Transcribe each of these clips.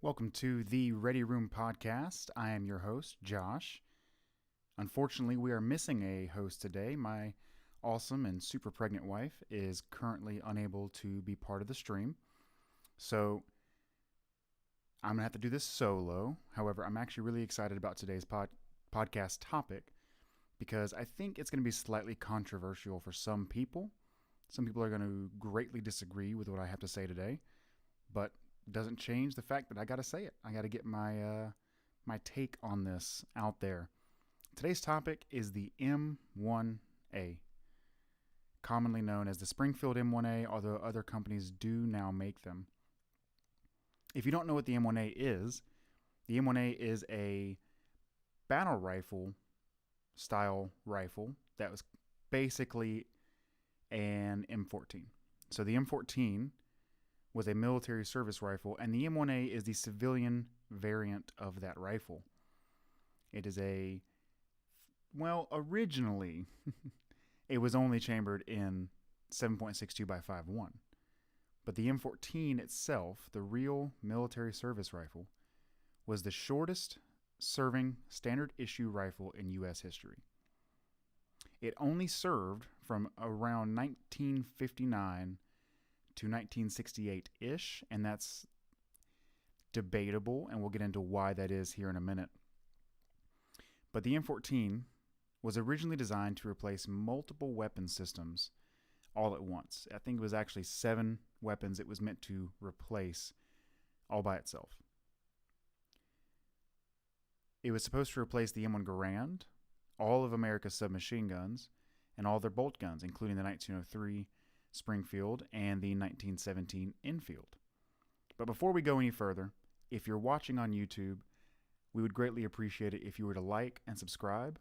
Welcome to the Ready Room Podcast. I am your host, Josh. Unfortunately, we are missing a host today. My awesome and super pregnant wife is currently unable to be part of the stream. So I'm going to have to do this solo. However, I'm actually really excited about today's podcast topic because I think it's going to be slightly controversial for some people. Some people are going to greatly disagree with what I have to say today, but doesn't change the fact that I got to say it. I got to get my take on this out there. Today's topic is the M1A, commonly known as the Springfield M1A, although other companies do now make them. If you don't know what the M1A is, the M1A is a battle rifle style rifle that was basically an M14. So the M14 was a military service rifle, and the M1A is the civilian variant of that rifle. It is originally, it was only chambered in 7.62 by 5.1. But the M14 itself, the real military service rifle, was the shortest serving standard issue rifle in U.S. history. It only served from around 1959 to 1968-ish, and that's debatable, and we'll get into why that is here in a minute. But the M14 was originally designed to replace multiple weapon systems all at once. I think it was actually 7 weapons it was meant to replace all by itself. It was supposed to replace the M1 Garand, all of America's submachine guns, and all their bolt guns, including the 1903 Springfield and the 1917 Enfield. But before we go any further, if you're watching on YouTube, we would greatly appreciate it if you were to like and subscribe,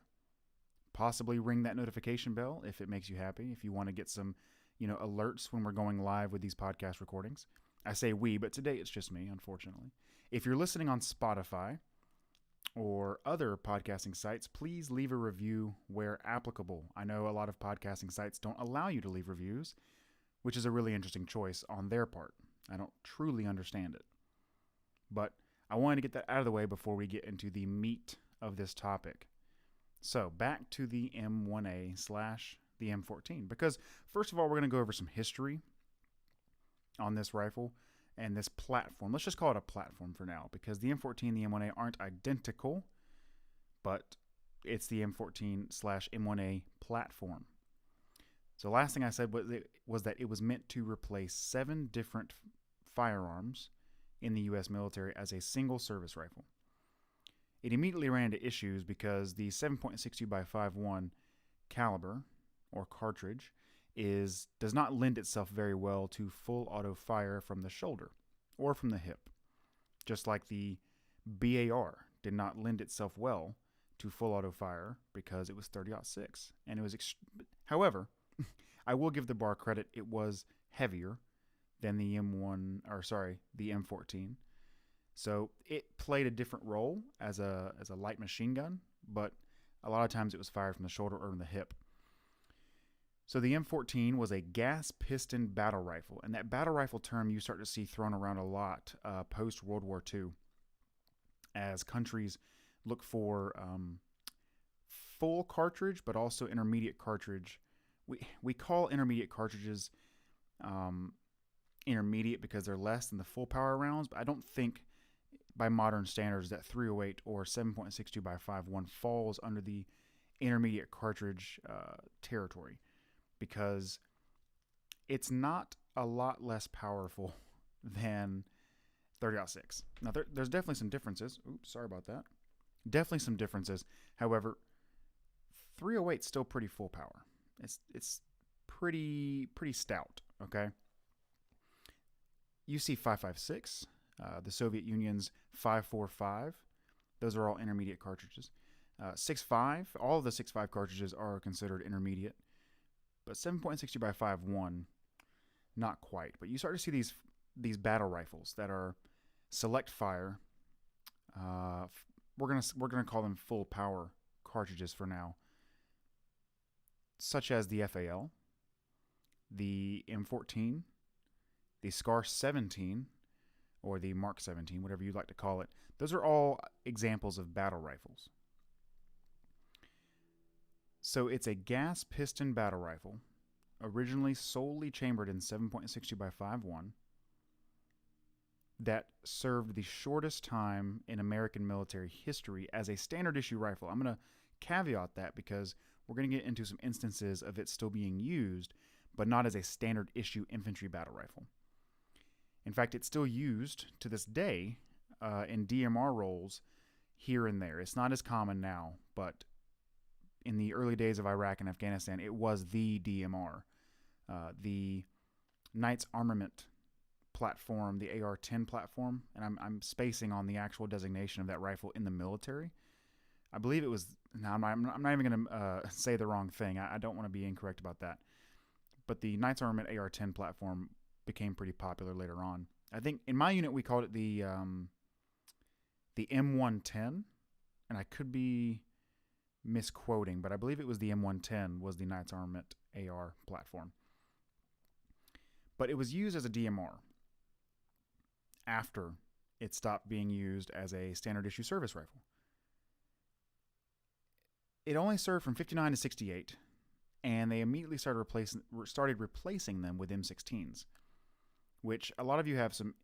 possibly ring that notification bell if it makes you happy, if you want to get some, alerts when we're going live with these podcast recordings. I say we, but today it's just me, unfortunately. If you're listening on Spotify or other podcasting sites, please leave a review where applicable. I know a lot of podcasting sites don't allow you to leave reviews, which is a really interesting choice on their part. I don't truly understand it. But I wanted to get that out of the way before we get into the meat of this topic. So back to the M1A / the M14. Because first of all, we're going to go over some history on this rifle and this platform. Let's just call it a platform for now, because the M14 and the M1A aren't identical, but it's the M14 / M1A platform. So last thing I said was that it was meant to replace 7 different firearms in the U.S. military as a single service rifle. It immediately ran into issues because the 7.62 by 5.1 caliber or cartridge does not lend itself very well to full auto fire from the shoulder or from the hip, just like the BAR did not lend itself well to full auto fire because it was 30-06, and it was however, I will give the bar credit, it was heavier than the the M14. So it played a different role as a light machine gun, but a lot of times it was fired from the shoulder or from the hip. So the M14 was a gas piston battle rifle, and that battle rifle term you start to see thrown around a lot post World War II as countries look for full cartridge, but also intermediate cartridge. We call intermediate cartridges intermediate because they're less than the full power rounds, but I don't think by modern standards that 308 or 7.62 by 5.1 falls under the intermediate cartridge territory, because it's not a lot less powerful than 30-06. Now, there's definitely some differences. Oops, sorry about that. Definitely some differences. However, 308 is still pretty full power. It's pretty stout, okay? You see 5.56, the Soviet Union's 5.45. Those are all intermediate cartridges. 6.5, all of the 6.5 cartridges are considered intermediate, but 7.62 by 5.1, not quite. But you start to see these battle rifles that are select fire. We're gonna call them full power cartridges for now, such as the FAL, the M14, the SCAR 17, or the Mark 17, whatever you'd like to call it. Those are all examples of battle rifles. So it's a gas piston battle rifle, originally solely chambered in 7.62 by 5.1, that served the shortest time in American military history as a standard issue rifle. I'm going to caveat that because we're going to get into some instances of it still being used, but not as a standard issue infantry battle rifle. In fact, it's still used to this day in DMR roles here and there. It's not as common now, but in the early days of Iraq and Afghanistan, it was the DMR. The Knights Armament platform, the AR-10 platform, and I'm spacing on the actual designation of that rifle in the military. I believe it was, now I'm not even going to say the wrong thing. I don't want to be incorrect about that. But the Knights Armament AR-10 platform became pretty popular later on. I think in my unit we called it the M110, and I could be misquoting, but I believe it was the M110 was the Knights Armament AR platform. But it was used as a DMR after it stopped being used as a standard issue service rifle. It only served from 59 to 68, and they immediately started replacing them with M16s, which a lot of you have some,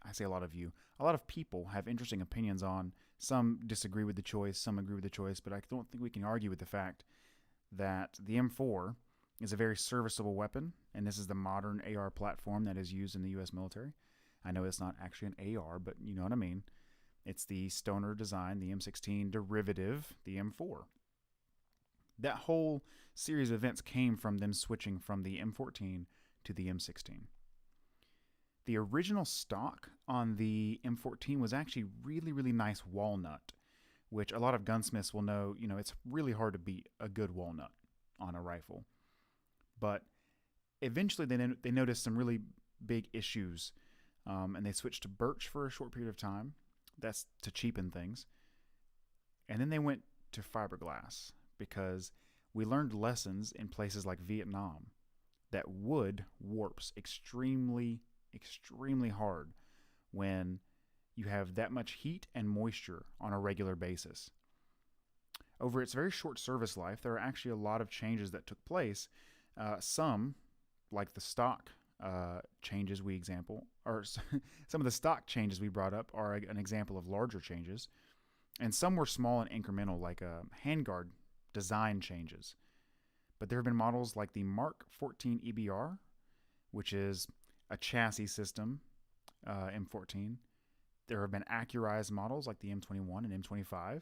I say a lot of people have interesting opinions on. Some disagree with the choice, some agree with the choice, but I don't think we can argue with the fact that the M4 is a very serviceable weapon, and this is the modern AR platform that is used in the U.S. military. I know it's not actually an AR, but you know what I mean. It's the Stoner design, the M16 derivative, the M4. That whole series of events came from them switching from the M14 to the M16. The original stock on the M14 was actually really, really nice walnut, which a lot of gunsmiths will know, it's really hard to beat a good walnut on a rifle. But eventually they noticed some really big issues, and they switched to birch for a short period of time. That's to cheapen things. And then they went to fiberglass because we learned lessons in places like Vietnam that wood warps extremely, extremely hard when you have that much heat and moisture on a regular basis. Over its very short service life, there are actually a lot of changes that took place. Some, like the stock changes some of the stock changes we brought up are an example of larger changes, and some were small and incremental, like handguard design changes. But there have been models like the Mark 14 EBR, which is a chassis system M14. There have been accurized models like the M21 and M25.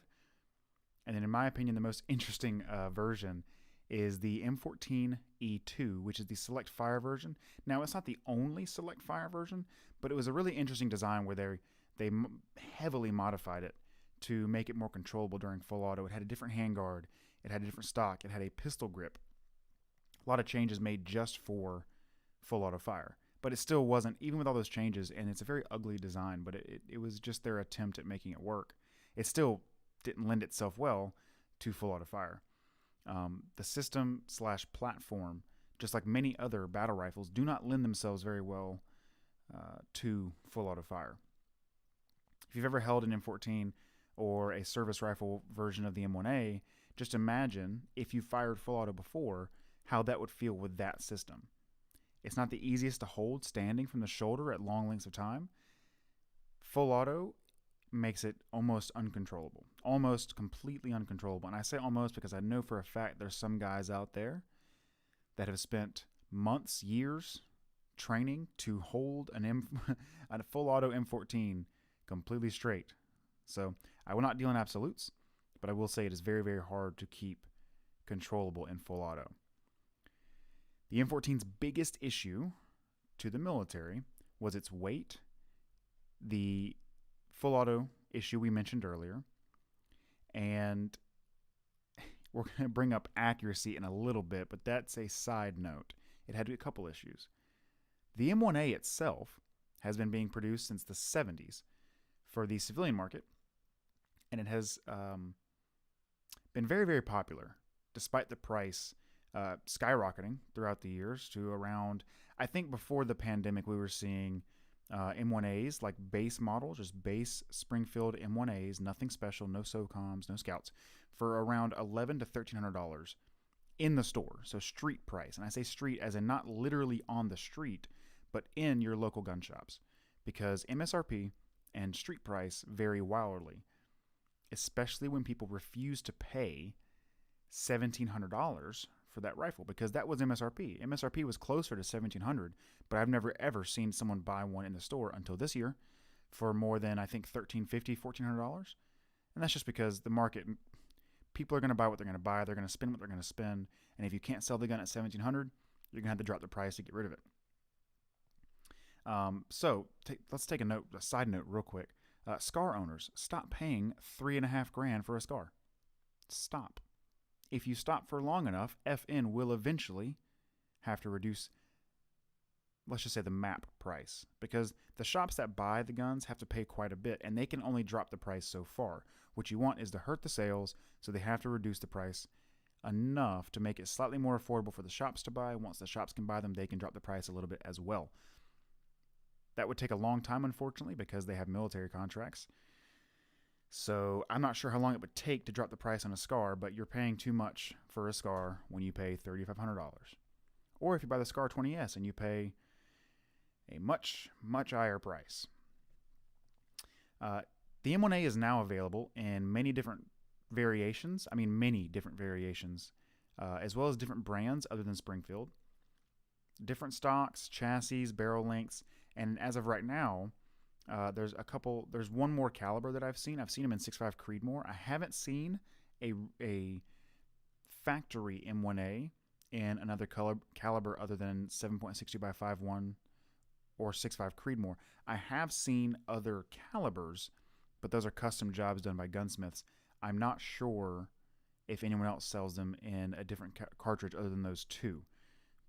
And then in my opinion, the most interesting version is the M14E2, which is the Select Fire version. Now, it's not the only Select Fire version, but it was a really interesting design where they heavily modified it to make it more controllable during full auto. It had a different handguard. It had a different stock. It had a pistol grip. A lot of changes made just for full auto fire. But it still wasn't, even with all those changes, and it's a very ugly design, but it was just their attempt at making it work. It still didn't lend itself well to full auto fire. The system/platform, just like many other battle rifles, do not lend themselves very well to full auto fire. If you've ever held an M14 or a service rifle version of the M1A, just imagine if you fired full auto before, how that would feel with that system. It's not the easiest to hold standing from the shoulder at long lengths of time. Full auto makes it almost uncontrollable, almost completely uncontrollable. And I say almost because I know for a fact there's some guys out there that have spent months, years training to hold a full auto M14 completely straight. So I will not deal in absolutes, but I will say it is very, very hard to keep controllable in full auto. The M14's biggest issue to the military was its weight, the full auto issue we mentioned earlier, and we're going to bring up accuracy in a little bit, but that's a side note. It had a couple issues. The M1A itself has been being produced since the 70s for the civilian market, and it has been very, very popular, despite the price skyrocketing throughout the years to around, I think before the pandemic, we were seeing M1As, like base model, just base Springfield M1As, nothing special, no SOCOMs, no Scouts, for around $1,100 to $1,300 in the store. So street price. And I say street as in not literally on the street, but in your local gun shops. Because MSRP and street price vary wildly, especially when people refuse to pay $1,700 for that rifle, because that was MSRP. MSRP was closer to $1,700, but I've never ever seen someone buy one in the store until this year for more than, I think, $1,350, $1,400. And that's just because the market, people are going to buy what they're going to buy. They're going to spend what they're going to spend. And if you can't sell the gun at $1,700, you're going to have to drop the price to get rid of it. Let's take a side note real quick. SCAR owners, stop paying $3,500 for a SCAR. Stop. If you stop for long enough, FN will eventually have to reduce, let's just say, the MAP price, because the shops that buy the guns have to pay quite a bit, and they can only drop the price so far. What you want is to hurt the sales, so they have to reduce the price enough to make it slightly more affordable for the shops to buy. Once the shops can buy them, they can drop the price a little bit as well. That would take a long time, unfortunately, because they have military contracts. So I'm not sure how long it would take to drop the price on a SCAR, but you're paying too much for a SCAR when you pay $3,500. Or if you buy the SCAR 20S and you pay a much, much higher price. The M1A is now available in many different variations. As well as different brands other than Springfield. Different stocks, chassis, barrel lengths, and as of right now, there's one more caliber that I've seen. I've seen them in 6.5 Creedmoor. I haven't seen a factory M1A in another caliber other than 7.62 by 5.1 or 6.5 Creedmoor. I have seen other calibers, but those are custom jobs done by gunsmiths. I'm not sure if anyone else sells them in a different cartridge other than those two,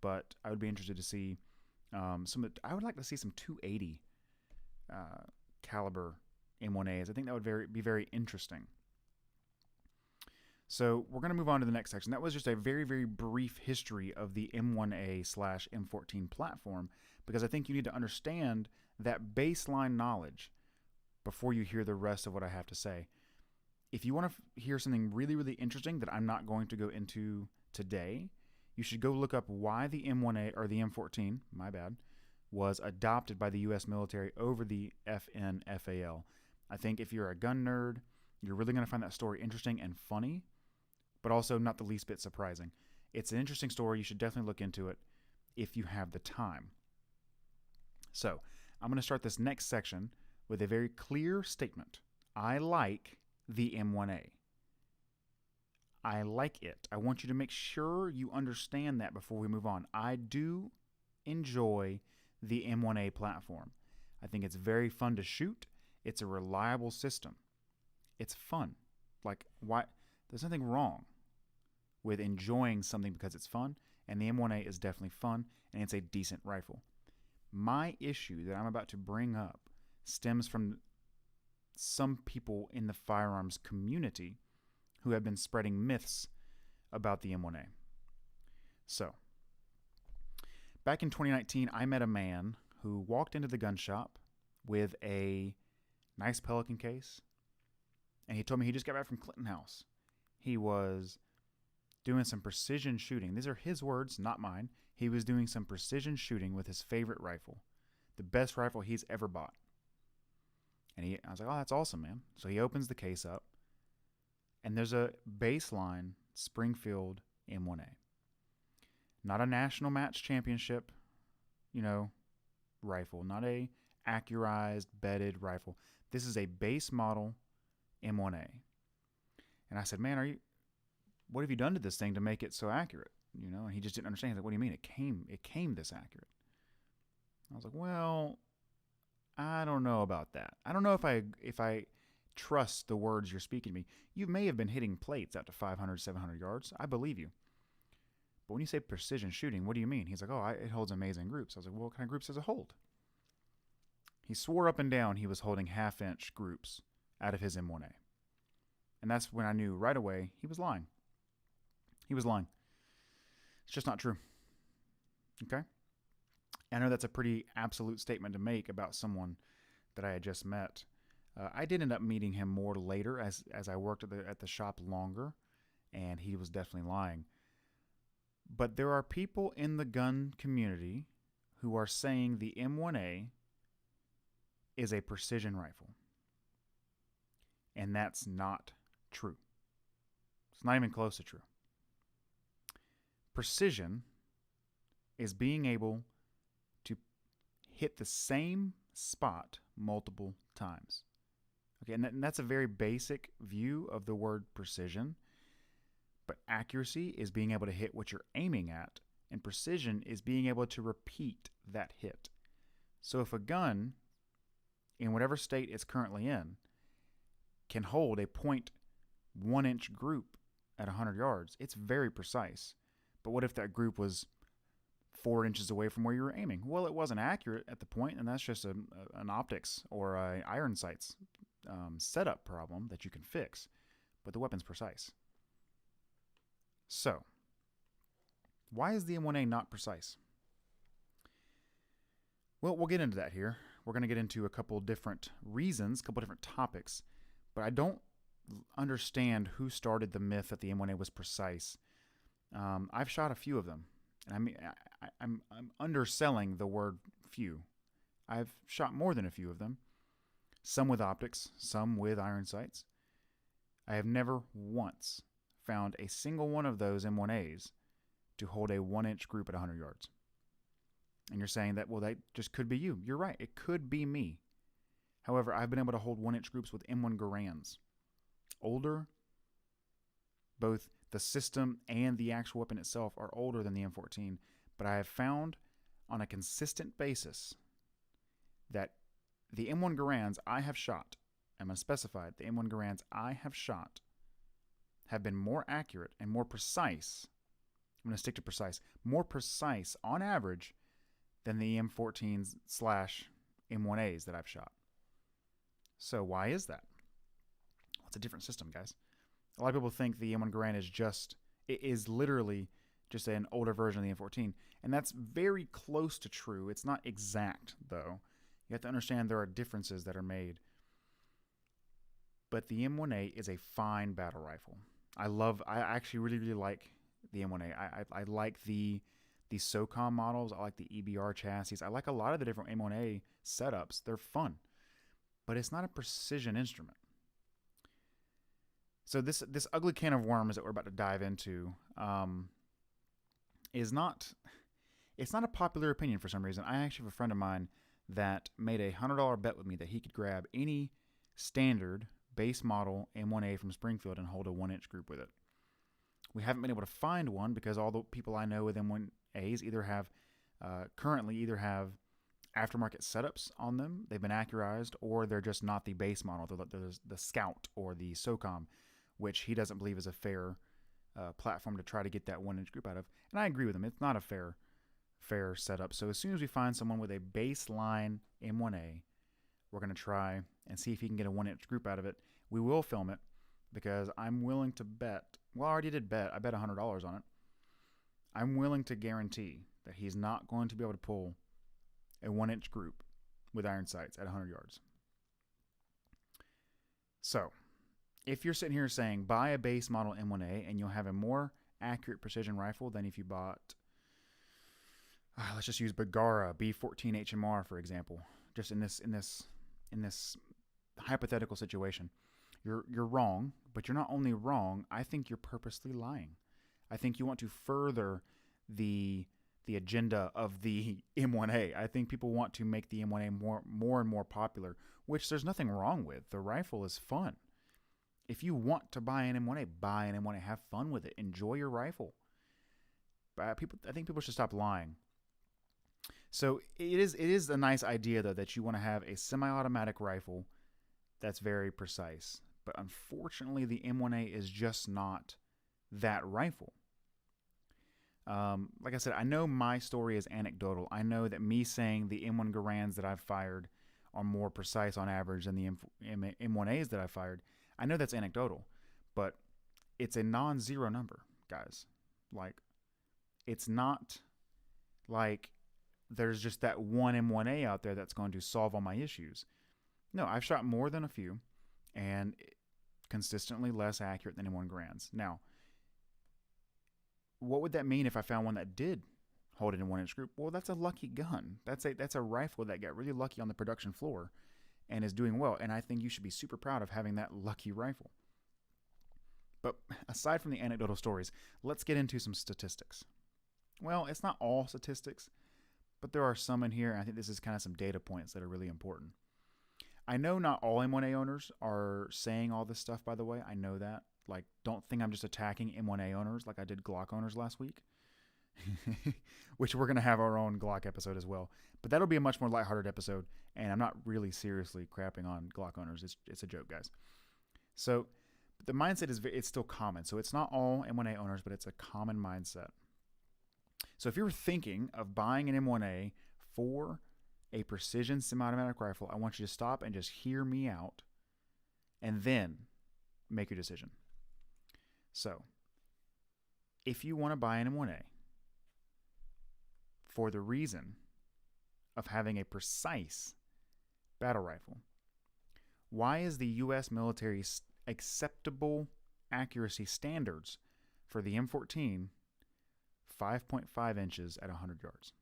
but I would be interested to see I would like to see some 280 caliber M1As. I think that would be very interesting. So we're going to move on to the next section. That was just a very, very brief history of the M1A/M14 platform, because I think you need to understand that baseline knowledge before you hear the rest of what I have to say. If you want to hear something really, really interesting that I'm not going to go into today, you should go look up why the M1A, or the M14, my bad, was adopted by the U.S. military over the FN/FAL. I think if you're a gun nerd, you're really going to find that story interesting and funny, but also not the least bit surprising. It's an interesting story. You should definitely look into it if you have the time. So, I'm going to start this next section with a very clear statement. I like the M1A. I like it. I want you to make sure you understand that before we move on. I do enjoy the M1A platform. I think it's very fun to shoot. It's a reliable system. It's fun. Why? There's nothing wrong with enjoying something because it's fun, and the M1A is definitely fun, and it's a decent rifle. My issue that I'm about to bring up stems from some people in the firearms community who have been spreading myths about the M1A. So, back in 2019, I met a man who walked into the gun shop with a nice Pelican case, and he told me he just got back from Clinton House. He was doing some precision shooting. These are his words, not mine. He was doing some precision shooting with his favorite rifle, the best rifle he's ever bought. And I was like, oh, that's awesome, man. So he opens the case up, and there's a baseline Springfield M1A. Not a national match championship, rifle. Not a accurized, bedded rifle. This is a base model M1A. And I said, man, what have you done to this thing to make it so accurate? And he just didn't understand. He's like, what do you mean? It came this accurate. I was like, well, I don't know about that. I don't know if I trust the words you're speaking to me. You may have been hitting plates out to 500, 700 yards. I believe you. But when you say precision shooting, what do you mean? He's like, oh, it holds amazing groups. I was like, well, what kind of groups does it hold? He swore up and down he was holding half-inch groups out of his M1A. And that's when I knew right away he was lying. He was lying. It's just not true. Okay? I know that's a pretty absolute statement to make about someone that I had just met. I did end up meeting him more later as I worked at the shop longer, and he was definitely lying. But there are people in the gun community who are saying the M1A is a precision rifle. And that's not true. It's not even close to true. Precision is being able to hit the same spot multiple times. Okay, and that's a very basic view of the word precision. But accuracy is being able to hit what you're aiming at, and precision is being able to repeat that hit. So if a gun, in whatever state it's currently in, can hold a 0.1 inch group at 100 yards, it's very precise. But what if that group was 4 inches away from where you were aiming? Well, it wasn't accurate at the point, and that's just an optics or a iron sights setup problem that you can fix. But the weapon's precise. So, why is the M1A not precise? Well, we'll get into that here. We're going to get into a couple different reasons, a couple different topics, but I don't understand who started the myth that the M1A was precise. I've shot a few of them, and I mean, I'm underselling the word few. I've shot more than a few of them, some with optics, some with iron sights. I have never once found a single one of those M1As to hold a 1 inch group at 100 yards. And you're saying that, well, that just could be you. You're right. It could be me. However, I've been able to hold 1 inch groups with M1 Garands. Older, both the system and the actual weapon itself are older than the M14, but I have found on a consistent basis that the M1 Garands I have shot, I'm going to specify it, the M1 Garands I have shot have been more accurate and more precise. I'm going to stick to precise. More precise on average than the M14s / M1As that I've shot. So why is that? Well, it's a different system, guys. A lot of people think the M1 Garand is literally just an older version of the M14, and that's very close to true. It's not exact, though. You have to understand there are differences that are made. But the M1A is a fine battle rifle. I actually really, really like the M1A. I like the SOCOM models. I like the EBR chassis. I like a lot of the different M1A setups. They're fun. But it's not a precision instrument. So this ugly can of worms that we're about to dive into it's not a popular opinion for some reason. I actually have a friend of mine that made a $100 bet with me that he could grab any standard base model M1A from Springfield and hold a 1 inch group with it. We haven't been able to find one because all the people I know with M1As currently either have aftermarket setups on them, they've been accurized, or they're just not the base model. They're the Scout or the SOCOM, which he doesn't believe is a fair platform to try to get that 1 inch group out of. And I agree with him. It's not a fair setup. So as soon as we find someone with a baseline M1A, we're going to try and see if he can get a 1 inch group out of it. We will film it because I'm willing to bet. Well, I already did bet. I bet $100 on it. I'm willing to guarantee that he's not going to be able to pull a 1 inch group with iron sights at 100 yards. So, if you're sitting here saying buy a base model M1A and you'll have a more accurate precision rifle than if you bought, let's just use Bergara B14 HMR for example, just in this hypothetical situation, you're wrong. But you're not only wrong, I think you're purposely lying. I think you want to further the agenda of the M1A. I think people want to make the M1A more and more popular, which there's nothing wrong with. The rifle is fun. If you want to buy an M1A, buy an M1A. Have fun with it. Enjoy your rifle. I think people should stop lying. So it is a nice idea, though, that you want to have a semi-automatic rifle that's very precise. But unfortunately, the M1A is just not that rifle. Like I said, I know my story is anecdotal. I know that me saying the M1 Garands that I've fired are more precise on average than the M1As that I've fired. I know that's anecdotal, but it's a non-zero number, guys. Like, it's not like there's just that one M1A out there that's going to solve all my issues. No, I've shot more than a few, and consistently less accurate than M1 Grands. Now, what would that mean if I found one that did hold it in 1-inch group? Well, that's a lucky gun. That's a rifle that got really lucky on the production floor and is doing well. And I think you should be super proud of having that lucky rifle. But aside from the anecdotal stories, let's get into some statistics. Well, it's not all statistics, but there are some in here. And I think this is kind of some data points that are really important. I know not all M1A owners are saying all this stuff, by the way. I know that. Like, don't think I'm just attacking M1A owners like I did Glock owners last week. Which we're going to have our own Glock episode as well. But that'll be a much more lighthearted episode, and I'm not really seriously crapping on Glock owners. It's a joke, guys. So the mindset it's still common. So it's not all M1A owners, but it's a common mindset. So if you're thinking of buying an M1A for a precision semi-automatic rifle, I want you to stop and just hear me out and then make your decision. So if you want to buy an M1A for the reason of having a precise battle rifle, why is the U.S. military's acceptable accuracy standards for the M14 5.5 inches at 100 yards?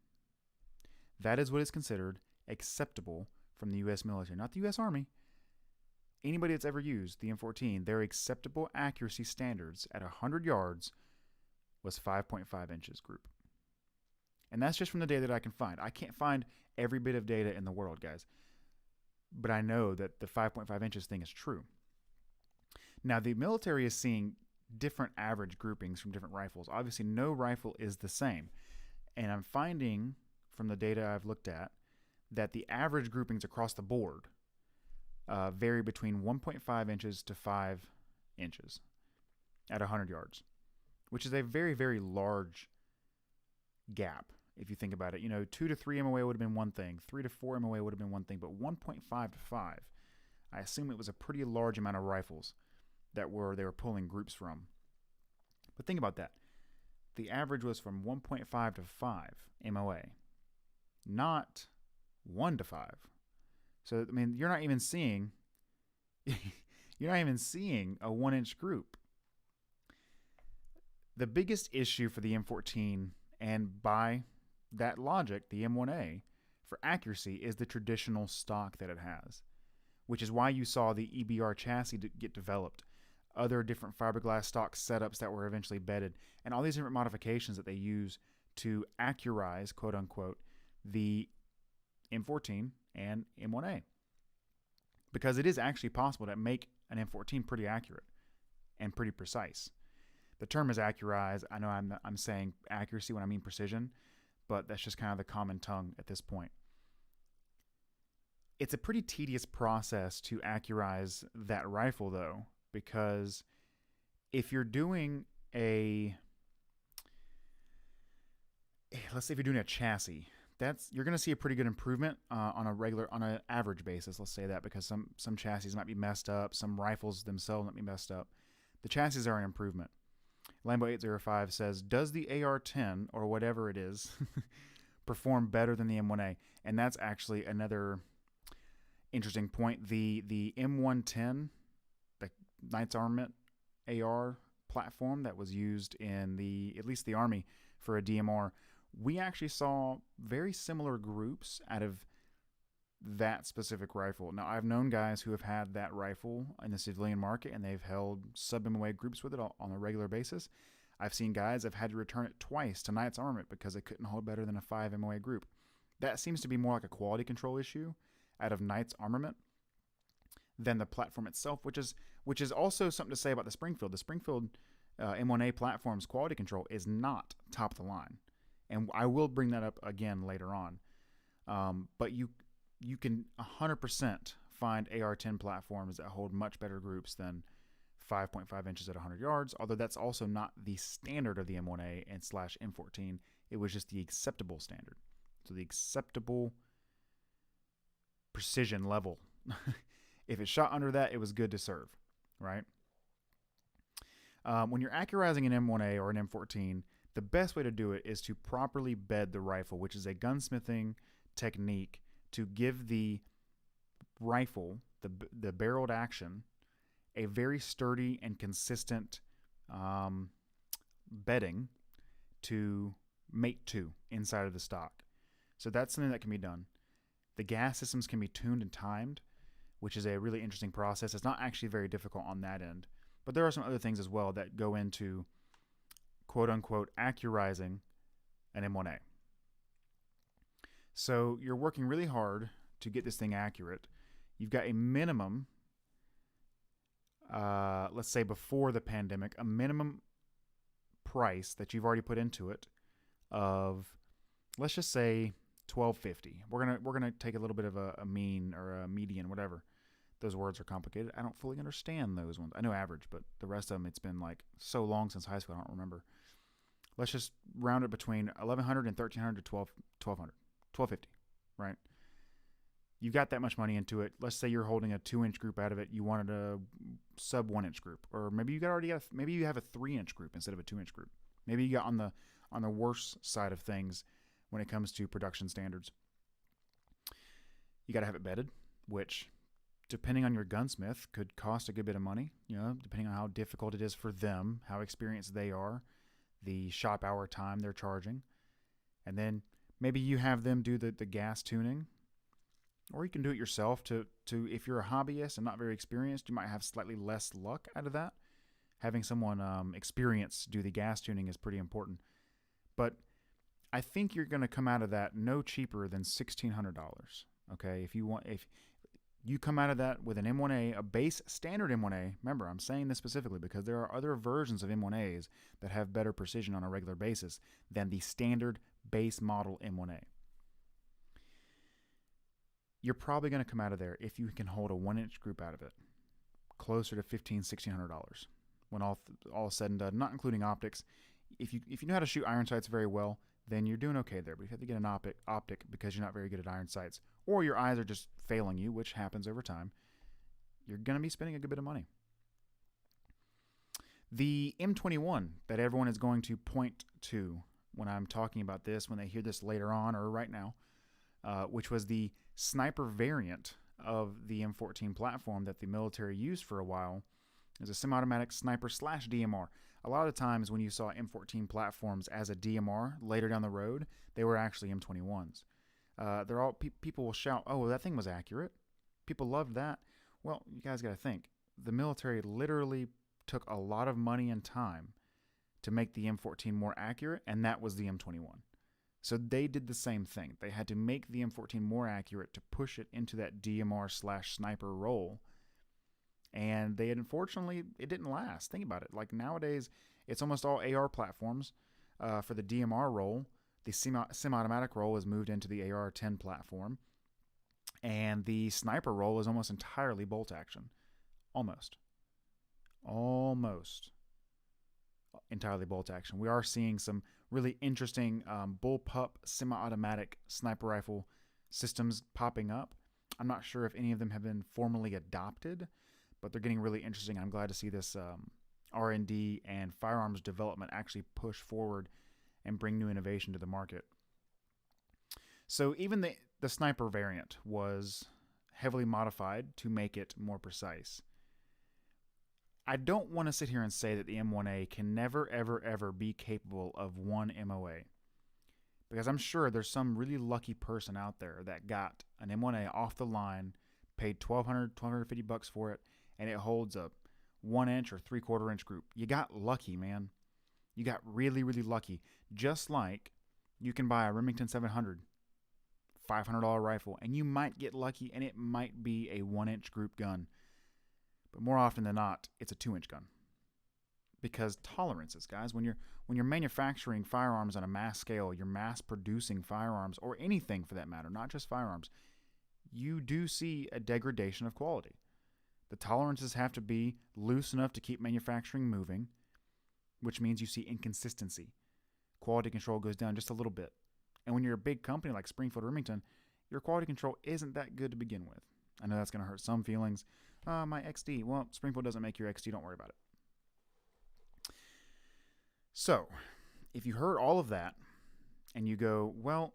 That is what is considered acceptable from the U.S. military, not the U.S. Army. Anybody that's ever used the M14, their acceptable accuracy standards at 100 yards was 5.5 inches group. And that's just from the data that I can find. I can't find every bit of data in the world, guys. But I know that the 5.5 inches thing is true. Now, the military is seeing different average groupings from different rifles. Obviously, no rifle is the same. And I'm finding from the data I've looked at that the average groupings across the board vary between 1.5 inches to 5 inches at 100 yards, which is a very, very large gap. If you think about it, 2 to 3 MOA would have been one thing, 3 to 4 MOA would have been one thing, but 1.5 to 5, I assume it was a pretty large amount of rifles that they were pulling groups from. But think about that. The average was from 1.5 to 5 MOA, not 1 to 5. So, I mean, you're not even seeing a 1-inch group. The biggest issue for the M14, and by that logic, the M1A, for accuracy is the traditional stock that it has, which is why you saw the EBR chassis get developed, other different fiberglass stock setups that were eventually bedded, and all these different modifications that they use to accurize, quote unquote, the M14 and M1A. Because it is actually possible to make an M14 pretty accurate and pretty precise. The term is accurize. I know I'm saying accuracy when I mean precision, but that's just kind of the common tongue at this point. It's a pretty tedious process to accurize that rifle, though, because if you're doing let's say if you're doing a chassis, you're going to see a pretty good improvement on an average basis. Let's say that, because some chassis might be messed up, some rifles themselves might be messed up. The chassis are an improvement. Lambo 805 says, does the AR-10 or whatever it is perform better than the M1A? And that's actually another interesting point. The M110, the Knights Armament AR platform that was used in at least the Army for a DMR, we actually saw very similar groups out of that specific rifle. Now, I've known guys who have had that rifle in the civilian market, and they've held sub-MOA groups with it on a regular basis. I've seen guys have had to return it twice to Knights Armament because it couldn't hold better than a 5 MOA group. That seems to be more like a quality control issue out of Knights Armament than the platform itself, which is also something to say about the Springfield. The Springfield M1A platform's quality control is not top of the line. And I will bring that up again later on. But you can 100% find AR-10 platforms that hold much better groups than 5.5 inches at 100 yards, although that's also not the standard of the M1A and /M14. It was just the acceptable standard. So the acceptable precision level. If it shot under that, it was good to serve, right? When you're accurizing an M1A or an M14, The best way to do it is to properly bed the rifle, which is a gunsmithing technique to give the rifle, the barreled action, a very sturdy and consistent bedding to mate to inside of the stock. So that's something that can be done. The gas systems can be tuned and timed, which is a really interesting process. It's not actually very difficult on that end. But there are some other things as well that go into quote-unquote accurizing an M1A. So you're working really hard to get this thing accurate. You've got a minimum, let's say before the pandemic, a minimum price that you've already put into it of, let's just say $12.50. We're gonna take a little bit of a mean or a median, whatever. Those words are complicated. I don't fully understand those ones. I know average, but the rest of them, it's been like so long since high school, I don't remember. Let's just round it between $1,100 and $1,300 to $1,200, $1,250, right? You've got that much money into it. Let's say you're holding a 2-inch group out of it. You wanted a sub 1-inch group, or maybe maybe you have a 3-inch group instead of a 2-inch group. Maybe you got on the worst side of things when it comes to production standards. You got to have it bedded, which, depending on your gunsmith, could cost a good bit of money, depending on how difficult it is for them, how experienced they are, the shop hour time they're charging. And then maybe you have them do the gas tuning, or you can do it yourself to if you're a hobbyist and not very experienced, you might have slightly less luck out of that. Having someone experienced do the gas tuning is pretty important. But I think you're going to come out of that no cheaper than $1,600. Okay, if you come out of that with an M1A, a base standard M1A. Remember, I'm saying this specifically because there are other versions of M1As that have better precision on a regular basis than the standard base model M1A. You're probably going to come out of there, if you can hold a 1-inch group out of it, closer to $1,500, $1,600 when all is said and done, not including optics. If you know how to shoot iron sights very well, then you're doing okay there. But if you have to get an optic because you're not very good at iron sights, or your eyes are just failing you, which happens over time, you're going to be spending a good bit of money. The M21 that everyone is going to point to when I'm talking about this, when they hear this later on or right now, which was the sniper variant of the M14 platform that the military used for a while, is a semi-automatic sniper / DMR. A lot of the times when you saw M14 platforms as a DMR later down the road, they were actually M21s. People will shout, "Oh, well, that thing was accurate. People loved that." Well, you guys got to think. The military literally took a lot of money and time to make the M14 more accurate, and that was the M21. So they did the same thing. They had to make the M14 more accurate to push it into that DMR / sniper role. And unfortunately, it didn't last. Think about it. Like nowadays, it's almost all AR platforms. For the DMR role, the semi-automatic role is moved into the AR-10 platform. And the sniper role is almost entirely bolt action. Almost entirely bolt action. We are seeing some really interesting bullpup semi-automatic sniper rifle systems popping up. I'm not sure if any of them have been formally adopted, but they're getting really interesting. I'm glad to see this R&D and firearms development actually push forward and bring new innovation to the market. So even the sniper variant was heavily modified to make it more precise. I don't want to sit here and say that the M1A can never, ever, ever be capable of one MOA, because I'm sure there's some really lucky person out there that got an M1A off the line, paid $1,200, $1,250 for it, and it holds a 1-inch or 3/4 inch group. You got lucky, man. You got really, really lucky. Just like you can buy a Remington 700, $500 rifle, and you might get lucky and it might be a 1-inch group gun. But more often than not, it's a 2-inch gun. Because tolerances, guys, when you're manufacturing firearms on a mass scale, you're mass producing firearms, or anything for that matter, not just firearms, you do see a degradation of quality. The tolerances have to be loose enough to keep manufacturing moving, which means you see inconsistency. Quality control goes down just a little bit. And when you're a big company like Springfield Remington, your quality control isn't that good to begin with. I know that's going to hurt some feelings. My XD. Well, Springfield doesn't make your XD. Don't worry about it. So, if you heard all of that and you go, well,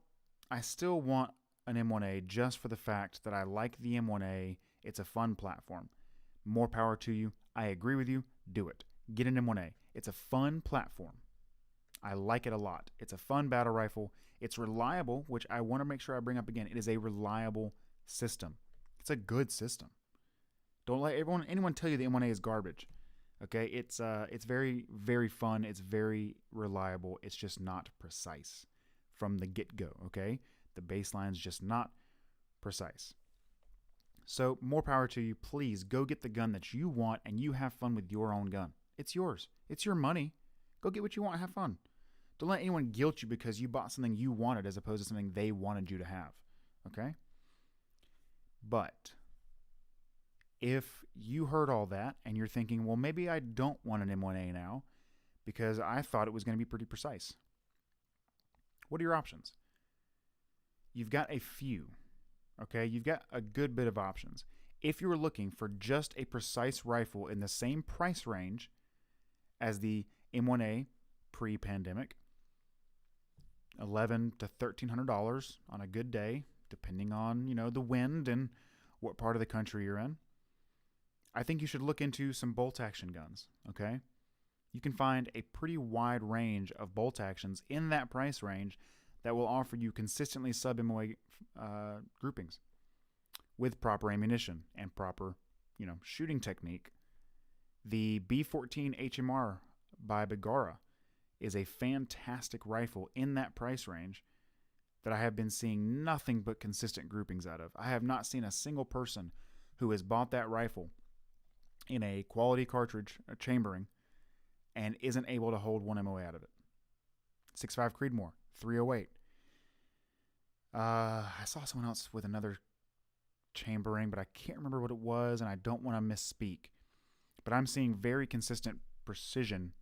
I still want an M1A just for the fact that I like the M1A, it's a fun platform. More power to you. I agree with you. Do it. Get an M1A. It's a fun platform. I like it a lot. It's a fun battle rifle. It's reliable, which I want to make sure I bring up again. It is a reliable system. It's a good system. Don't let anyone tell you the M1A is garbage. Okay, it's very, very fun. It's very reliable. It's just not precise from the get-go. Okay, the baseline's just not precise. So more power to you. Please go get the gun that you want, and you have fun with your own gun. It's yours. It's your money. Go get what you want and have fun. Don't let anyone guilt you because you bought something you wanted as opposed to something they wanted you to have. Okay? But if you heard all that and you're thinking, well, maybe I don't want an M1A now because I thought it was going to be pretty precise. What are your options? You've got a few. Okay? You've got a good bit of options. If you were looking for just a precise rifle in the same price range as the M1A pre-pandemic, $1,100 to $1,300 on a good day, depending on, the wind and what part of the country you're in, I think you should look into some bolt action guns, okay? You can find a pretty wide range of bolt actions in that price range that will offer you consistently sub-MOA groupings with proper ammunition and proper, shooting technique. The B14 HMR by Begara is a fantastic rifle in that price range that I have been seeing nothing but consistent groupings out of. I have not seen a single person who has bought that rifle in a quality cartridge chambering and isn't able to hold one MOA out of it. 6.5 Creedmoor, 308. I saw someone else with another chambering, but I can't remember what it was, and I don't want to misspeak. But I'm seeing very consistent precision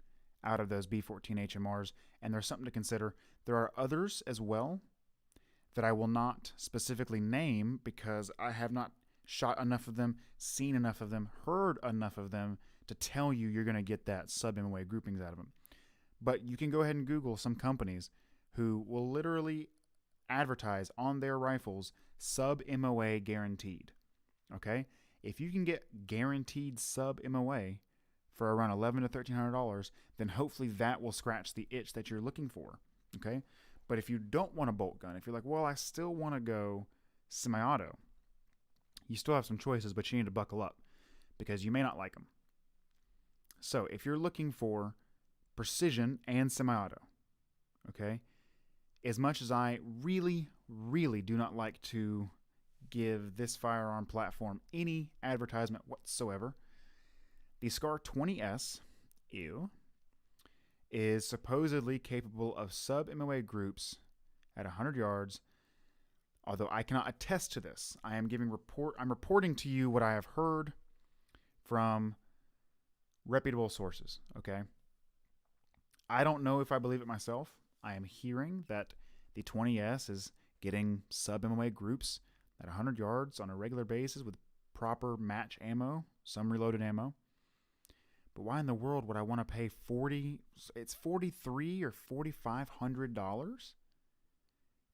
out of those B14 HMRs, and there's something to consider. There are others as well that I will not specifically name because I have not shot enough of them, seen enough of them, heard enough of them to tell you you're going to get that sub-MOA groupings out of them. But you can go ahead and Google some companies who will literally advertise on their rifles sub-MOA guaranteed. Okay? If you can get guaranteed sub-MOA for around $1,100 to $1,300, then hopefully that will scratch the itch that you're looking for. Okay? But if you don't want a bolt gun, if you're like, well, I still want to go semi-auto, you still have some choices, but you need to buckle up because you may not like them. So if you're looking for precision and semi-auto, okay, as much as I really, really do not like to give this firearm platform any advertisement whatsoever, the SCAR 20S is supposedly capable of sub-MOA groups at 100 yards, although I cannot attest to this. I'm reporting to you what I have heard from reputable sources, okay? I don't know if I believe it myself. I am hearing that the 20S is getting sub-MOA groups at 100 yards on a regular basis with proper match ammo, some reloaded ammo. But why in the world would I want to pay $43 or $4,500?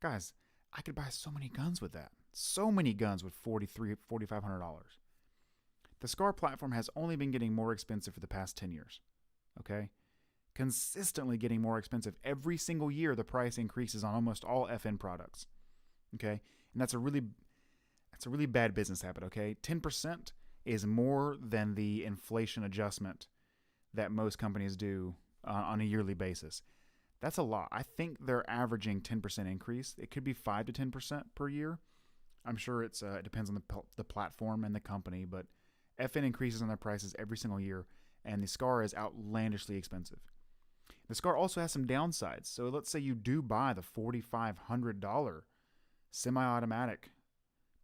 Guys, I could buy so many guns with that. So many guns with $4,500. The SCAR platform has only been getting more expensive for the past 10 years. Okay? Consistently getting more expensive. Every single year the price increases on almost all FN products. Okay? And that's a really bad business habit, okay? 10% is more than the inflation adjustment that most companies do on a yearly basis. That's a lot. I think they're averaging 10% increase. It could be 5 to 10% per year. I'm sure it depends on the platform and the company, but FN increases on their prices every single year, and the SCAR is outlandishly expensive. The SCAR also has some downsides. So let's say you do buy the $4,500 semi-automatic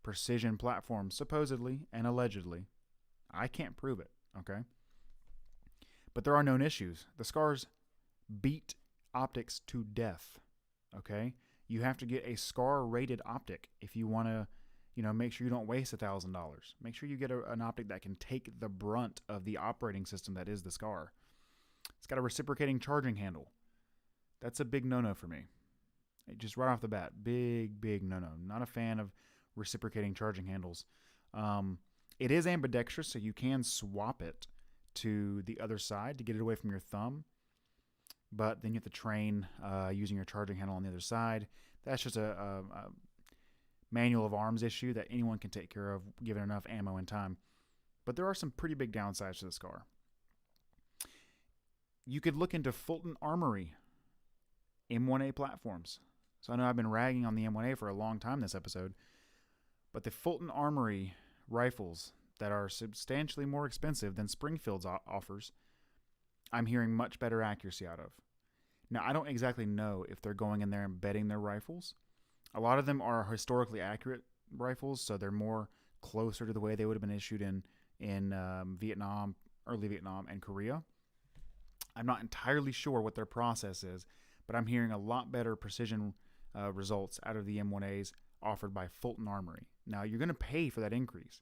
precision platform, supposedly and allegedly. I can't prove it, okay? But there are known issues. The SCARs beat optics to death, okay? You have to get a SCAR-rated optic if you want to, make sure you don't waste $1,000. Make sure you get an optic that can take the brunt of the operating system that is the SCAR. It's got a reciprocating charging handle. That's a big no-no for me. Just right off the bat, big no-no. Not a fan of reciprocating charging handles. Um, it is ambidextrous, so you can swap it to the other side to get it away from your thumb. But then you have to train using your charging handle on the other side. That's just a manual of arms issue that anyone can take care of given enough ammo and time. But there are some pretty big downsides to this car. You could look into Fulton Armory M1A platforms. So I know I've been ragging on the M1A for a long time this episode, but the Fulton Armory rifles that are substantially more expensive than Springfield's offers, I'm hearing much better accuracy out of. Now, I don't exactly know if they're going in there and betting their rifles. A lot of them are historically accurate rifles, so they're more closer to the way they would have been issued in Vietnam, early Vietnam, and Korea. I'm not entirely sure what their process is, but I'm hearing a lot better precision results out of the M1As offered by Fulton Armory. Now, you're going to pay for that increase.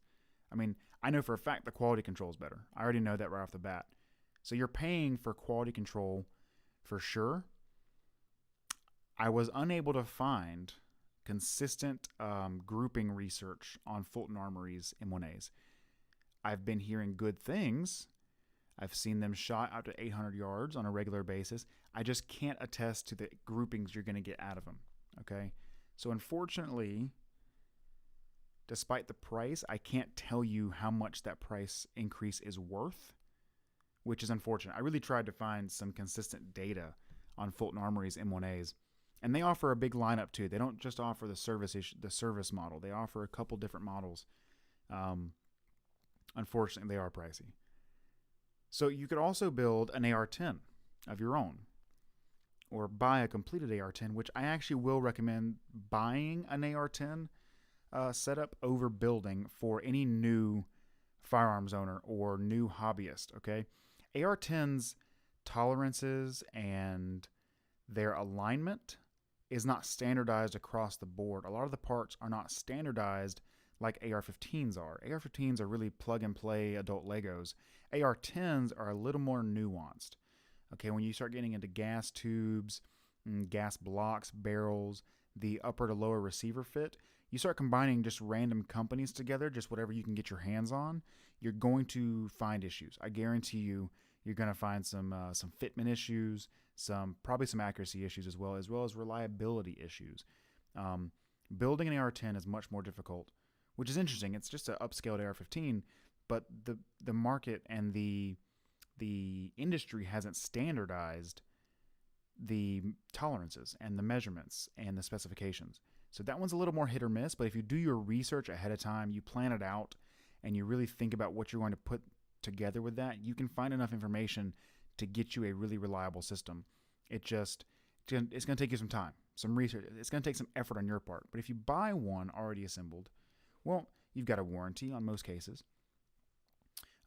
I mean, I know for a fact the quality control is better. I already know that right off the bat. So you're paying for quality control for sure. I was unable to find consistent grouping research on Fulton Armory's M1As. I've been hearing good things. I've seen them shot out to 800 yards on a regular basis. I just can't attest to the groupings you're going to get out of them. Okay? So unfortunately, despite the price, I can't tell you how much that price increase is worth, which is unfortunate. I really tried to find some consistent data on Fulton Armory's M1As, and they offer a big lineup too. They don't just offer the service model. They offer a couple different models. Unfortunately, they are pricey. So you could also build an AR-10 of your own, or buy a completed AR-10, which I actually will recommend buying an AR-10 setup over building for any new firearms owner or new hobbyist. Okay, AR-10's tolerances and their alignment is not standardized across the board. A lot of the parts are not standardized like AR-15s are. AR-15s are really plug-and-play adult Legos. AR-10s are a little more nuanced. Okay, when you start getting into gas tubes, gas blocks, barrels, the upper to lower receiver fit, you start combining just random companies together, just whatever you can get your hands on, you're going to find issues. I guarantee you, you're going to find some fitment issues, probably some accuracy issues as well as reliability issues. Building an AR-10 is much more difficult, which is interesting. It's just an upscaled AR-15, but the market and the industry hasn't standardized the tolerances and the measurements and the specifications. So that one's a little more hit or miss, but if you do your research ahead of time, you plan it out, and you really think about what you're going to put together with that, you can find enough information to get you a really reliable system. It's going to take you some time, some research. It's going to take some effort on your part. But if you buy one already assembled, well, you've got a warranty on most cases.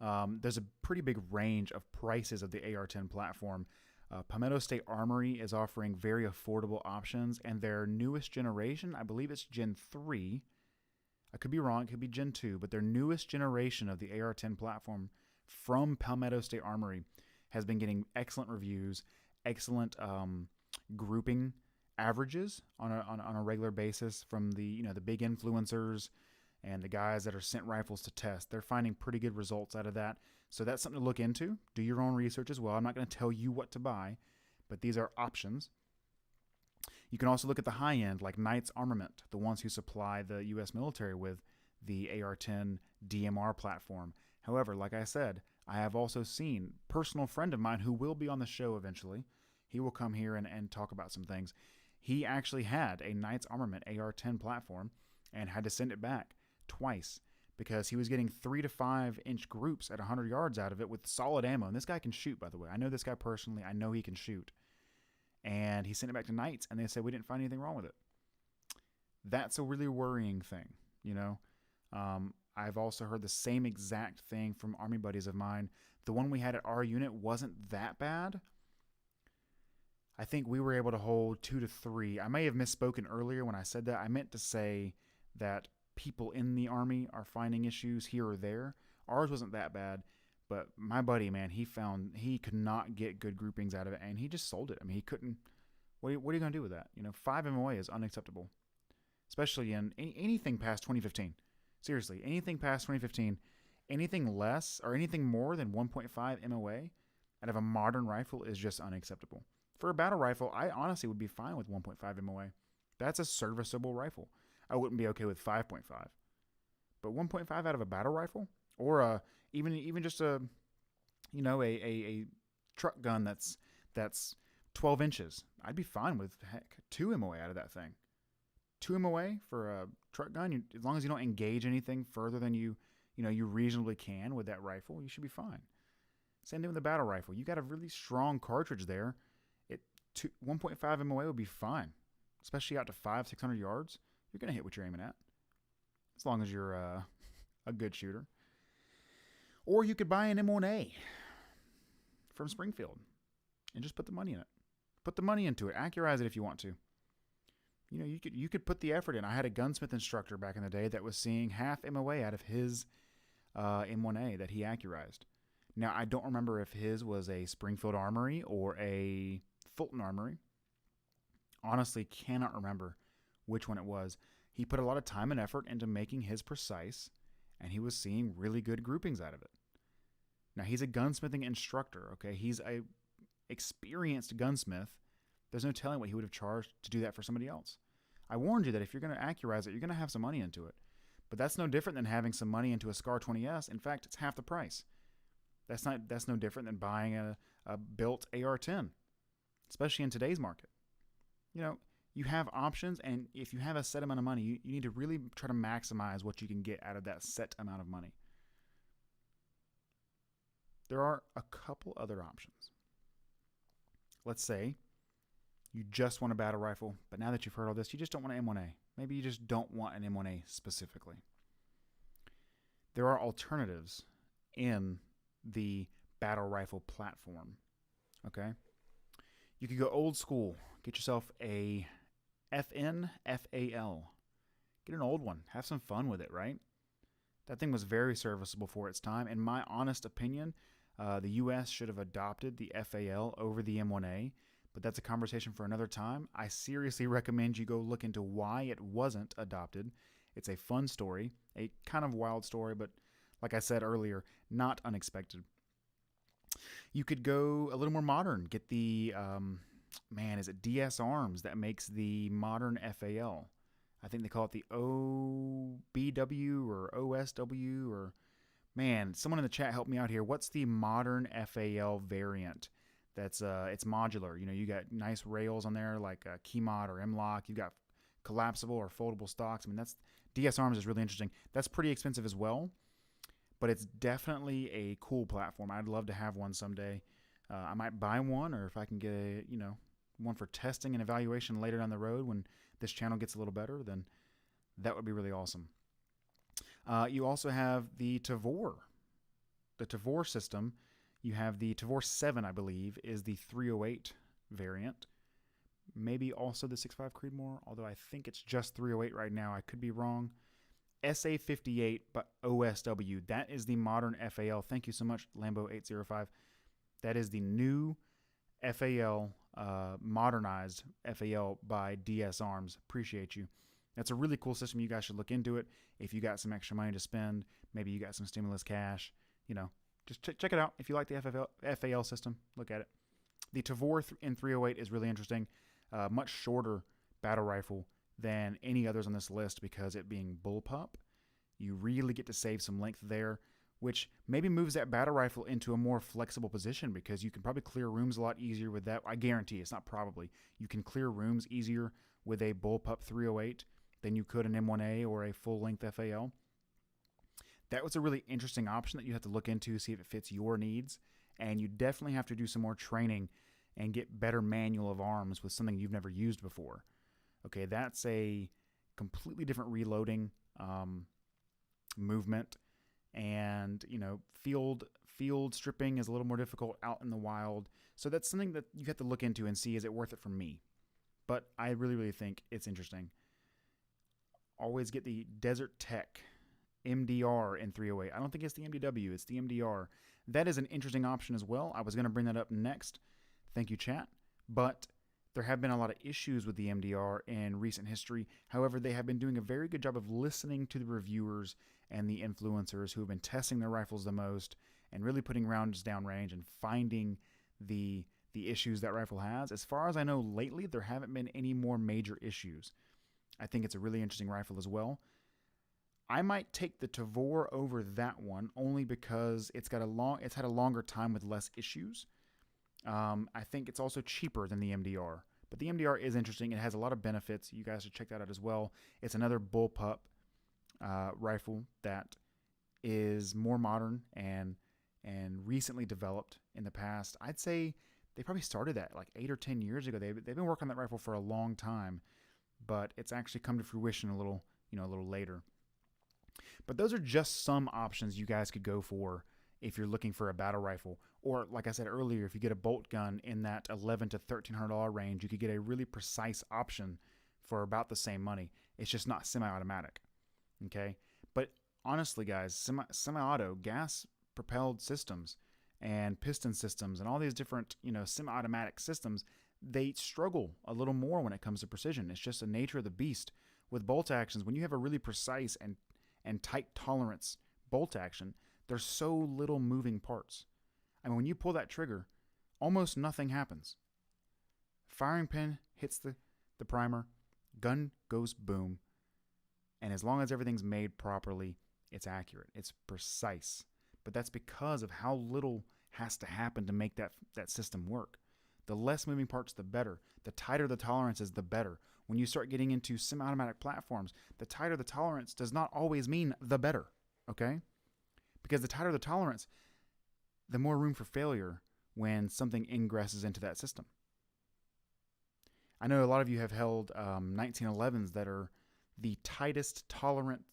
There's a pretty big range of prices of the AR-10 platform. Palmetto State Armory is offering very affordable options, and their newest generation, I believe it's Gen 3. I could be wrong, it could be Gen 2, but their newest generation of the AR-10 platform from Palmetto State Armory has been getting excellent reviews, excellent grouping averages on a regular basis from the big influencers and the guys that are sent rifles to test. They're finding pretty good results out of that. So that's something to look into. Do your own research as well. I'm not going to tell you what to buy, but these are options. You can also look at the high end, like Knights Armament, the ones who supply the U.S. military with the AR-10 DMR platform. However, like I said, I have also seen a personal friend of mine who will be on the show eventually. He will come here and talk about some things. He actually had a Knights Armament AR-10 platform and had to send it back twice because he was getting 3 to 5 inch groups at 100 yards out of it with solid ammo. And this guy can shoot, by the way. I know this guy personally. I know he can shoot. And he sent it back to Knights, and they said we didn't find anything wrong with it. That's a really worrying thing, I've also heard the same exact thing from Army buddies of mine. The one we had at our unit wasn't that bad. I think we were able to hold 2 to 3. I may have misspoken earlier when I said that. I meant to say that people in the Army are finding issues here or there. Ours wasn't that bad, but my buddy, man, he could not get good groupings out of it, and he just sold it. I mean, he couldn't What are you going to do with that? 5 MOA is unacceptable, especially in anything past 2015. Seriously, anything past 2015, anything less or anything more than 1.5 MOA out of a modern rifle is just unacceptable. For a battle rifle, I honestly would be fine with 1.5 MOA. That's a serviceable rifle. I wouldn't be okay with 5.5. But 1.5 out of a battle rifle, or even just a truck gun that's 12 inches, I'd be fine with 2 MOA out of that thing. 2 MOA for a truck gun, as long as you don't engage anything further than you reasonably can with that rifle, you should be fine. Same thing with the battle rifle. You got a really strong cartridge there. 1.5 MOA would be fine, especially out to 500-600 yards. You're gonna hit what you're aiming at, as long as you're a good shooter. Or you could buy an M1A from Springfield and just put the money in it. Put the money into it. Accurize it if you want to. You could put the effort in. I had a gunsmith instructor back in the day that was seeing half MOA out of his M1A that he accurized. Now, I don't remember if his was a Springfield Armory or a Fulton Armory. Honestly, cannot remember which one it was. He put a lot of time and effort into making his precise, and he was seeing really good groupings out of it. Now, he's a gunsmithing instructor, okay? He's a experienced gunsmith. There's no telling what he would have charged to do that for somebody else. I warned you that if you're going to accurize it, you're going to have some money into it. But that's no different than having some money into a SCAR 20S. In fact, it's half the price. That's no different than buying a built AR-10, especially in today's market. You have options, and if you have a set amount of money, you need to really try to maximize what you can get out of that set amount of money. There are a couple other options. Let's say you just want a battle rifle, but now that you've heard all this, you just don't want an M1A. Maybe you just don't want an M1A specifically. There are alternatives in the battle rifle platform. Okay? You could go old school. Get yourself a FN FAL. Get an old one. Have some fun with it, right? That thing was very serviceable for its time. In my honest opinion, the U.S. should have adopted the FAL over the M1A, but that's a conversation for another time. I seriously recommend you go look into why it wasn't adopted. It's a fun story, a kind of wild story, but like I said earlier, not unexpected. You could go a little more modern. Get the, is it DS Arms that makes the modern FAL? I think they call it the OBW or OSW or... Man, someone in the chat help me out here. What's the modern FAL variant? That's it's modular. You got nice rails on there like Keymod or M-Lock. You got collapsible or foldable stocks. That's DS Arms is really interesting. That's pretty expensive as well, but it's definitely a cool platform. I'd love to have one someday. I might buy one, or if I can get one for testing and evaluation later down the road when this channel gets a little better, then that would be really awesome. You also have the Tavor. The Tavor system, you have the Tavor 7, I believe, is the 308 variant. Maybe also the 6.5 Creedmoor, although I think it's just 308 right now. I could be wrong. SA58, but OSW. That is the modern FAL. Thank you so much, Lambo805. That is the new FAL, modernized FAL by DS Arms. Appreciate you. That's a really cool system. You guys should look into it. If you got some extra money to spend, maybe you got some stimulus cash, just check it out. If you like the FAL system, look at it. The Tavor in 308 is really interesting. Much shorter battle rifle than any others on this list because it being bullpup. You really get to save some length there, which maybe moves that battle rifle into a more flexible position because you can probably clear rooms a lot easier with that. I guarantee it's not probably. You can clear rooms easier with a bullpup 308 than you could an M1A or a full-length FAL. That was a really interesting option that you have to look into, see if it fits your needs, and you definitely have to do some more training and get better manual of arms with something you've never used before. Okay, that's a completely different reloading movement, and field stripping is a little more difficult out in the wild. So that's something that you have to look into and see, is it worth it for me? But I really, really think it's interesting. Always get the Desert Tech MDR in 308. I don't think it's the MDW, it's the MDR. That is an interesting option as well. I was going to bring that up next. Thank you, chat. But There have been a lot of issues with the MDR in recent history. However, they have been doing a very good job of listening to the reviewers and the influencers who have been testing their rifles the most and really putting rounds downrange and finding the issues that rifle has. As far as I know, lately there haven't been any more major issues. I think it's a really interesting rifle as well. I might take the Tavor over that one only because it's had a longer time with less issues. I think it's also cheaper than the MDR, but the MDR is interesting. It has a lot of benefits. You guys should check that out as well. It's another bullpup rifle that is more modern and recently developed in the past. I'd say they probably started that like 8 or 10 years ago. They've been working on that rifle for a long time, but it's actually come to fruition a little later. But those are just some options you guys could go for if you're looking for a battle rifle. Or like I said earlier, if you get a bolt gun in that $1,100 to $1,300 range, you could get a really precise option for about the same money. It's just not semi-automatic. Okay? But honestly, guys, semi-auto, gas-propelled systems and piston systems and all these different, semi-automatic systems, they struggle a little more when it comes to precision. It's just the nature of the beast. With bolt actions, when you have a really precise and tight tolerance bolt action, there's so little moving parts. I mean, when you pull that trigger, almost nothing happens. Firing pin hits the primer, gun goes boom, and as long as everything's made properly, it's accurate. It's precise. But that's because of how little has to happen to make that system work. The less moving parts, the better. The tighter the tolerances, the better. When you start getting into semi-automatic platforms, the tighter the tolerance does not always mean the better, okay? Because the tighter the tolerance, the more room for failure when something ingresses into that system. I know a lot of you have held 1911s that are the tightest tolerant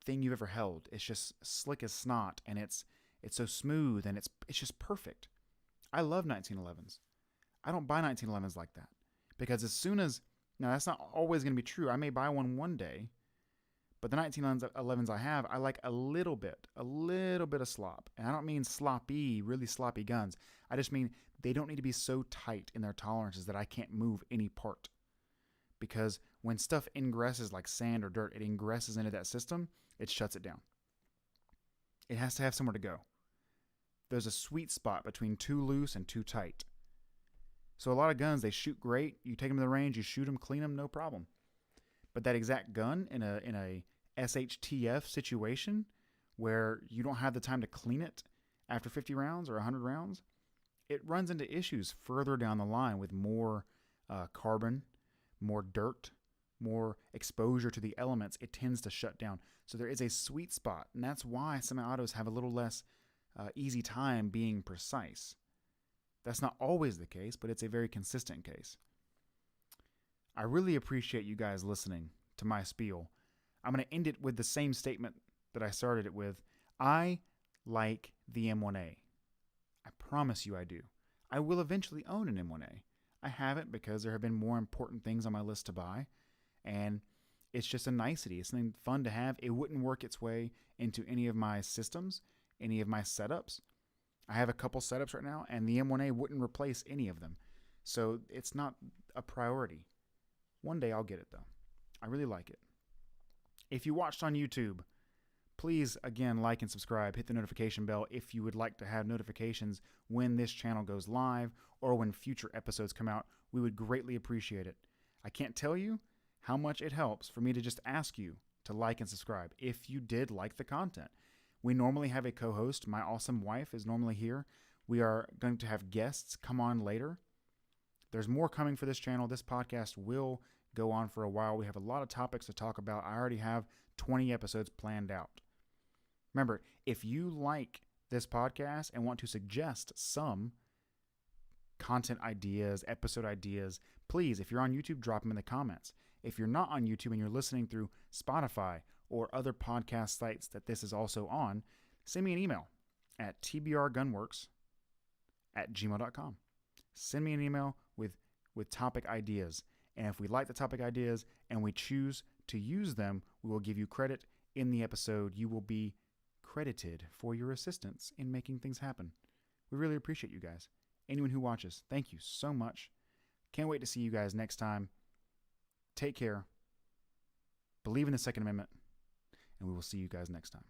thing you've ever held. It's just slick as snot, and it's so smooth, and it's just perfect. I love 1911s. I don't buy 1911s like that because as soon as, now that's not always going to be true. I may buy one day, but the 1911s I have, I like a little bit of slop. And I don't mean sloppy, really sloppy guns. I just mean they don't need to be so tight in their tolerances that I can't move any part. Because when stuff ingresses like sand or dirt, it ingresses into that system, it shuts it down. It has to have somewhere to go. There's a sweet spot between too loose and too tight. So a lot of guns, they shoot great. You take them to the range, you shoot them, clean them, no problem. But that exact gun in a SHTF situation where you don't have the time to clean it after 50 rounds or 100 rounds, it runs into issues further down the line with more carbon, more dirt, more exposure to the elements. It tends to shut down. So there is a sweet spot, and that's why semi-autos have a little less easy time being precise. That's not always the case, but it's a very consistent case. I really appreciate you guys listening to my spiel. I'm going to end it with the same statement that I started it with. I like the M1A. I promise you I do. I will eventually own an M1A. I haven't because there have been more important things on my list to buy, and it's just a nicety. It's something fun to have. It wouldn't work its way into any of my systems, any of my setups. I have a couple setups right now, and the M1A wouldn't replace any of them. So it's not a priority. One day I'll get it, though. I really like it. If you watched on YouTube, please, again, like and subscribe. Hit the notification bell if you would like to have notifications when this channel goes live or when future episodes come out. We would greatly appreciate it. I can't tell you how much it helps for me to just ask you to like and subscribe if you did like the content. We normally have a co-host. My awesome wife is normally here. We are going to have guests come on later. There's more coming for this channel. This podcast will go on for a while. We have a lot of topics to talk about. I already have 20 episodes planned out. Remember, if you like this podcast and want to suggest some content ideas, episode ideas, please, if you're on YouTube, drop them in the comments. If you're not on YouTube and you're listening through Spotify or other podcast sites that this is also on, send me an email at tbrgunworks@gmail.com. Send me an email with topic ideas. And if we like the topic ideas and we choose to use them, we will give you credit in the episode. You will be credited for your assistance in making things happen. We really appreciate you guys. Anyone who watches, thank you so much. Can't wait to see you guys next time. Take care. Believe in the Second Amendment, and we will see you guys next time.